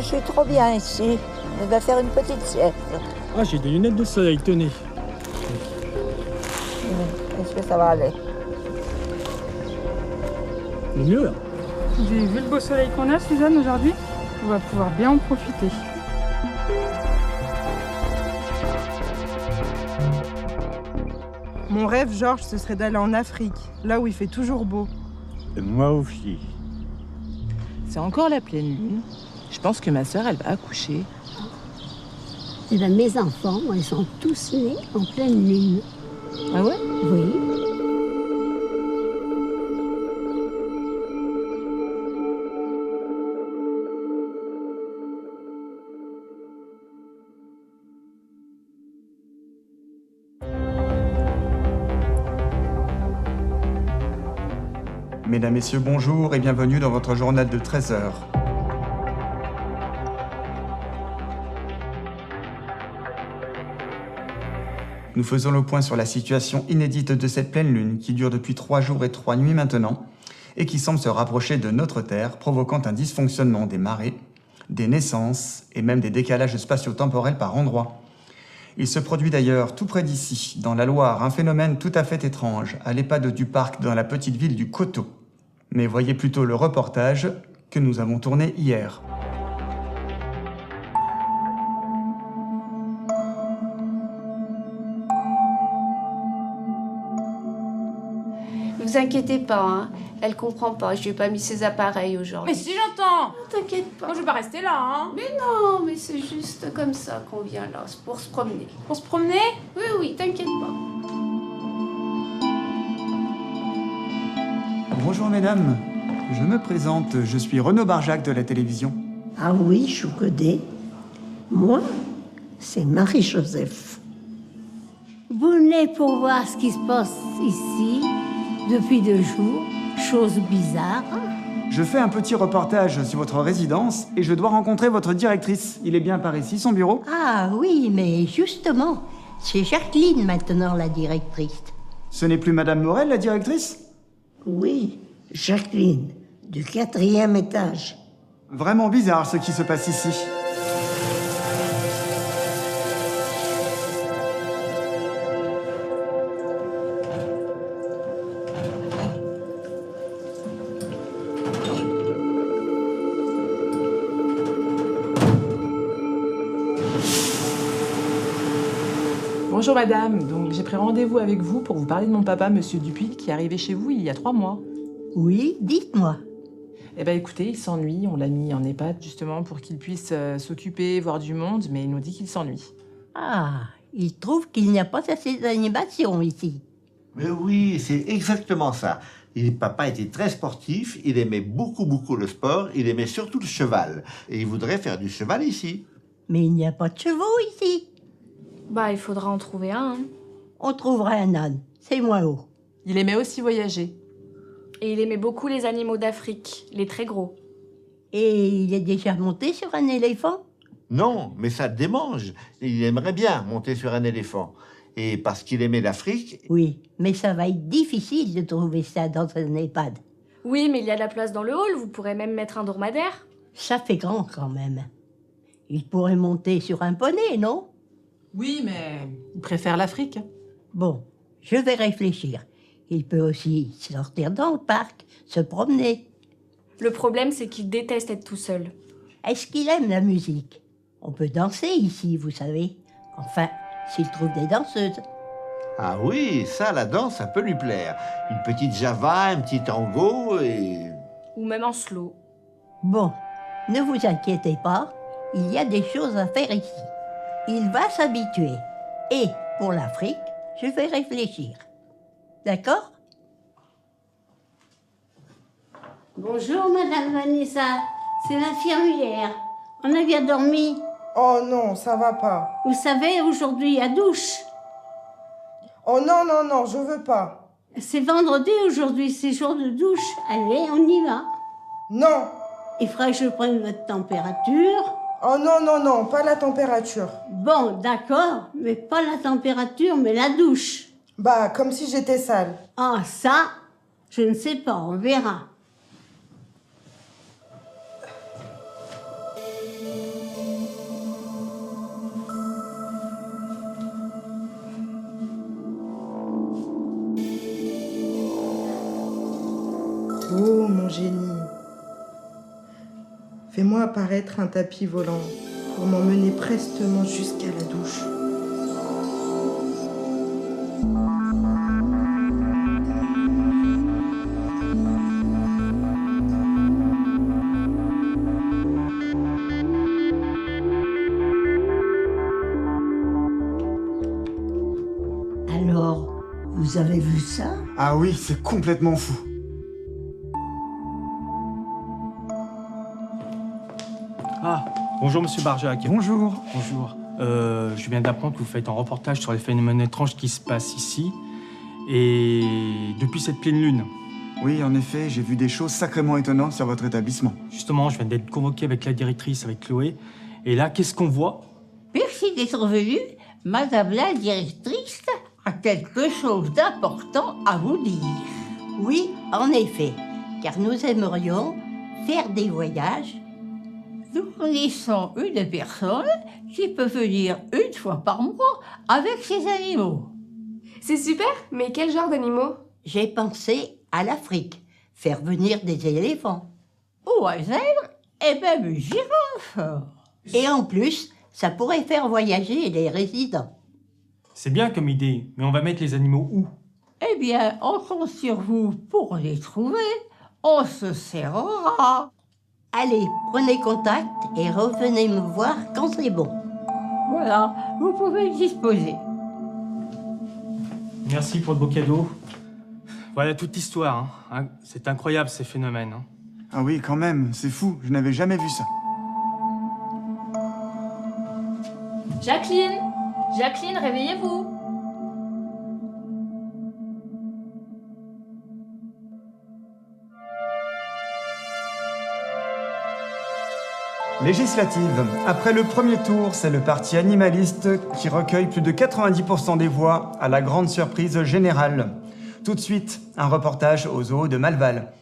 suis trop bien ici. On va faire une petite sieste. Ah, j'ai des lunettes de soleil, tenez. Est-ce que ça va aller? C'est mieux, là. Vu le beau soleil qu'on a, Suzanne, aujourd'hui, on va pouvoir bien en profiter. Mon rêve, Georges, ce serait d'aller en Afrique, là où il fait toujours beau. Moi aussi. C'est encore la pleine lune. Je pense que ma sœur, elle va accoucher. Eh bien, mes enfants, ils sont tous nés en pleine lune. Ah ouais? Oui. Mesdames, Messieurs, bonjour et bienvenue dans votre journal de 13 heures. Nous faisons le point sur la situation inédite de cette pleine lune qui dure depuis 3 jours et 3 nuits maintenant et qui semble se rapprocher de notre Terre, provoquant un dysfonctionnement des marées, des naissances et même des décalages spatio-temporels par endroits. Il se produit d'ailleurs tout près d'ici, dans la Loire, un phénomène tout à fait étrange, à l'EHPAD du Parc dans la petite ville du Coteau. Mais voyez plutôt le reportage que nous avons tourné hier. Ne vous inquiétez pas, hein. Elle comprend pas, je lui ai pas mis ses appareils aujourd'hui. Mais si j'entends. T'inquiète pas. Moi je vais pas rester là, hein. Mais non, mais c'est juste comme ça qu'on vient là, c'est pour se promener. Pour se promener? Oui, oui, t'inquiète pas. Bonjour mesdames, je me présente, je suis Renaud Barjac de la télévision. Ah oui, Choucodé. Moi, c'est Marie-Joseph. Vous venez pour voir ce qui se passe ici depuis 2 jours. Chose bizarre. Je fais un petit reportage sur votre résidence et je dois rencontrer votre directrice. Il est bien par ici, son bureau? Ah oui, mais justement, c'est Jacqueline maintenant la directrice. Ce n'est plus Madame Morel, la directrice? Oui, Jacqueline, du 4e étage. Vraiment bizarre ce qui se passe ici. Bonjour madame, donc j'ai pris rendez-vous avec vous pour vous parler de mon papa, monsieur Dupuis, qui est arrivé chez vous il y a 3 mois. Oui, dites-moi. Eh ben écoutez, il s'ennuie, on l'a mis en EHPAD justement pour qu'il puisse s'occuper, voir du monde, mais il nous dit qu'il s'ennuie. Ah, il trouve qu'il n'y a pas assez d'animation ici. Mais oui, c'est exactement ça. Papa était très sportif, il aimait beaucoup le sport, il aimait surtout le cheval. Et il voudrait faire du cheval ici. Mais il n'y a pas de chevaux ici. Bah, il faudra en trouver un, hein. On trouvera un âne, c'est moins haut. Il aimait aussi voyager. Et il aimait beaucoup les animaux d'Afrique, les très gros. Et il est déjà monté sur un éléphant? Non, mais ça le démange. Il aimerait bien monter sur un éléphant. Et parce qu'il aimait l'Afrique... Oui, mais ça va être difficile de trouver ça dans un EHPAD. Oui, mais il y a de la place dans le hall, vous pourrez même mettre un dromadaire. Ça fait grand quand même. Il pourrait monter sur un poney, non? Oui, mais il préfère l'Afrique. Bon, je vais réfléchir. Il peut aussi sortir dans le parc, se promener. Le problème, c'est qu'il déteste être tout seul. Est-ce qu'il aime la musique? On peut danser ici, vous savez. Enfin, s'il trouve des danseuses. Ah oui, ça, la danse, ça peut lui plaire. Une petite java, un petit tango et... Ou même en slow. Bon, ne vous inquiétez pas, il y a des choses à faire ici. Il va s'habituer. Et pour l'Afrique, je vais réfléchir. D'accord? Bonjour, Madame Vanessa. C'est l'infirmière. On a bien dormi. Oh non, ça va pas. Vous savez, aujourd'hui, il y a douche. Oh non, non, non, je veux pas. C'est vendredi aujourd'hui, c'est jour de douche. Allez, on y va. Non. Il faudra que je prenne votre température. Oh non, non, non, pas la température. Bon, d'accord, mais pas la température, mais la douche. Bah, comme si j'étais sale. Ah, ça, je ne sais pas, on verra. Oh mon génie, fais-moi apparaître un tapis volant pour m'emmener prestement jusqu'à la douche. Alors, vous avez vu ça? Ah oui, c'est complètement fou. Ah, bonjour Monsieur Barjac. Bonjour. Bonjour. Je viens d'apprendre que vous faites un reportage sur les phénomènes étranges qui se passent ici. Et depuis cette pleine lune. Oui, en effet, j'ai vu des choses sacrément étonnantes sur votre établissement. Justement, je viens d'être convoqué avec la directrice, avec Chloé. Et là, qu'est-ce qu'on voit? Merci d'être venu. Madame la directrice a quelque chose d'important à vous dire. Oui, en effet, car nous aimerions faire des voyages. Nous connaissons une personne qui peut venir une fois par mois avec ses animaux. C'est super, mais quel genre d'animaux? J'ai pensé à l'Afrique, faire venir des éléphants. Ou un zèbre et même une girafe. Et en plus, ça pourrait faire voyager les résidents. C'est bien comme idée, mais on va mettre les animaux où? Eh bien, on compte sur vous pour les trouver. On se serrera. Allez, prenez contact et revenez me voir quand c'est bon. Voilà, vous pouvez disposer. Merci pour le beau cadeau. Voilà toute l'histoire. Hein. C'est incroyable ces phénomènes. Hein. Ah oui, quand même, c'est fou, je n'avais jamais vu ça. Jacqueline! Jacqueline, réveillez-vous! Législative. Après le premier tour, c'est le parti animaliste qui recueille plus de 90% des voix à la grande surprise générale. Tout de suite, un reportage au zoo de Malval.